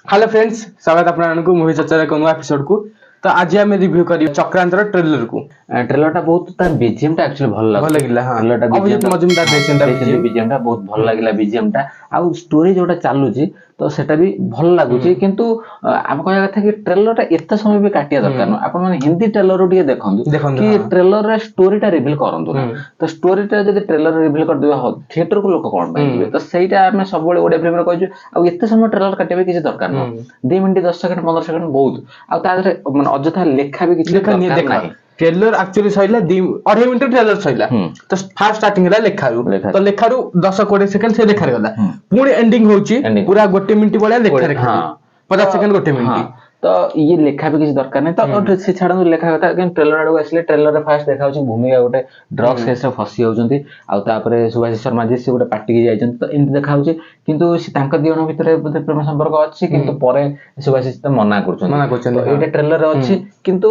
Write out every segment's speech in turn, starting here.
Hello friends, स्वागत आपको movie चर्चा एक नुआ एपिसोड को। तो आज आम रिव्यू करी चक्रांतर ट्रेलर को। ट्रेलर बहुत तार बीजीएम टा एक्चुअली भल लगिला। हां, ट्रेलर टा अभिजीत मजुमदार देछन बीजीएम टा बहुत भल लागिला। बीजीएम टा आ स्टोरी जोटा चालू छी तो सेटा भी भल लागु छी, किंतु हम कहया कथा कि ट्रेलर टा एते समय भी काटिया दरकार न। आपण माने हिंदी ट्रेलर रो टिके देखंतु कि ट्रेलर रे स्टोरी टा रिवील करंतु ना। तो स्टोरी टा जदि ट्रेलर रिवील कर देबा थिएटर को लोक कोन पाइ दिबे। तो सेटा हम सब बळे ओडे फिल्म रे कहजु आ एते समय ट्रेलर काटिबे किछ दरकार न। 2 मिनिट 10 सेकंड 15 सेकंड बहुत आ ता माने अजथा लेखा भी किछ दरकार नाही। ट्रेलर एक्चुअली सहिला 2.5 मिनिट ट्रेलर सहिला। तो फास्ट स्टार्टिंग ला लेखारू तो लेखारू 10-20 सेकंड से देखा गला, पुणी एंडिंग होची पूरा 1 मिनिट बळा लेखा रे। हां, 50 सेकंड 1 मिनिट। तो ये लेखा भी किसी दरकार नहीं। तो से छाड़ लेखा कथा कि ट्रेलर आडू आसले ट्रेलर रे फास्ट देखा होची भूमिका गोटे ड्रग्स केस रे फसी होउचंती आ तापरे सुभाष शर्मा जी से गोटे पार्टी की जाइचंती। तो इन देखा होची किंतु से तांका दियण भितरे प्रेम संपर्क अछि, किंतु परे सुभाष त मना करचंती। तो एटा ट्रेलर रे अछि, किंतु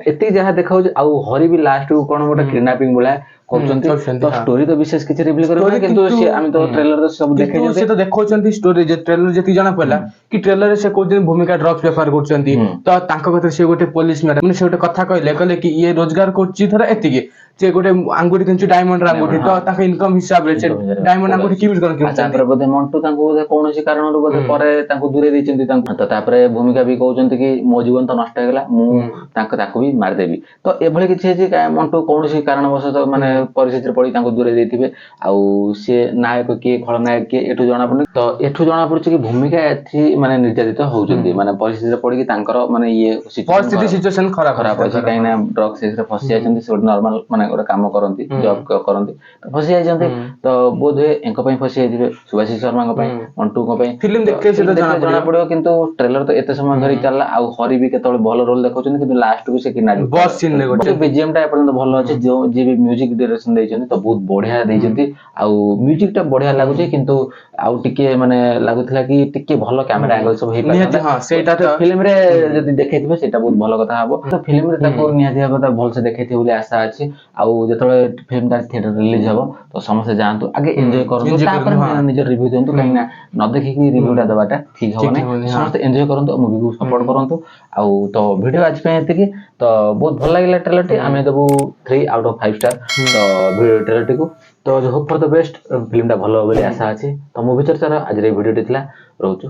एति जहा देखा होची आ हरि भी लास्ट को कोन गोटे किडनैपिंग बोला करचंती। तो स्टोरी तो विशेष किछ रिवील करबो, किंतु से हम तो ट्रेलर सब देखे जे से तो देखौचंती स्टोरी जे ट्रेलर जेति जणा पला कि ट्रेलर रे से को दिन भूमिका ड्रग्स व्यापार करचंती। तो तांका कथा से गोटे पुलिस मैडम माने से गोटे कथा कहले कि ये रोजगार करची थरा एतिके जे गोटे अंगुठी किंतु डायमंड अंगुठी। तो ताके इनकम हिसाब रे से डायमंड अंगुठी किमित करन तापर बदे मंटू तांको बदे कोनोसी कारण रो बदे परे तांको दूरे दैचंती तांको। तो तापरे भूमिका भी कहउचंती कि मो जीवन तो नष्ट हेगला, मु ताको भी मार देबी। तो एभले किछ जे मंटू कोनोसी कारणवश तो माने परिस्थिति रे पड़ी तांको दूरे दैथिबे। आ से नायक के खलनायक के एठु जणा पड़े। तो एठु जणा पड़छ कि भूमिका एथि माने निर्यातित होउचंती, माने परिस्थिति रे पड़ी कि तांकर माने ये परिस्थिति सिचुएशन खराब अछि। काई ना ड्रग्स केस रे फसी जाइचंती। से नॉर्मल माने गोटे काम करंती, जॉब करंती, तो फसी जाइचंती। तो बोधे एंको पई फसी जाइथिबे, सुभाष शर्मा को पई, मंटू को पई। फिल्म देखे से जणा पड़ो, किंतु ट्रेलर तो एते समय धरि चलला। आ हरि भी केतोल भलो रोल देखौचंती, किंतु लास्ट को से किनाडी बॉस सीन ले गोटे बीजीएम टा एपर्यंत भलो अछि। जो जे भी म्यूजिक डायरेक्शन दैचंती तो बहुत बढ़िया दैचंती। आ म्यूजिक टा बढ़िया लागुची, किंतु आ टिके माने लागुथला कि टिके भलो कैमरा एंगल सब हे पाता। हां, सेटा तो फिल्म रे जदि देखैथिबे सेटा बहुत भलो कथा हबो। तो फिल्म रे ताको निहाती हबो त भल से देखैथिबे बोली आशा अछि। आ जतले फिल्म टा थिएटर रिलीज हबो तो समस्त जानतु, आगे एन्जॉय करंतु, तापर निज रिव्यू देंतु। काई ना न देखि रिव्यू टा दबाटा ठीक हबो नै। समस्त एन्जॉय करंतु, मूवी को सपोर्ट करंतु। आ तो वीडियो आज पे एति कि तो बहुत भल लागिला ट्रेलर टी। आमे देबु 3 आउट ऑफ 5 स्टार तो वीडियो ट्रेलर टी को। तो hope for the best, film टा भलो बोली आशा अछि। तो मूवी चर्चा आज रे वीडियो टी थिला रहउछु।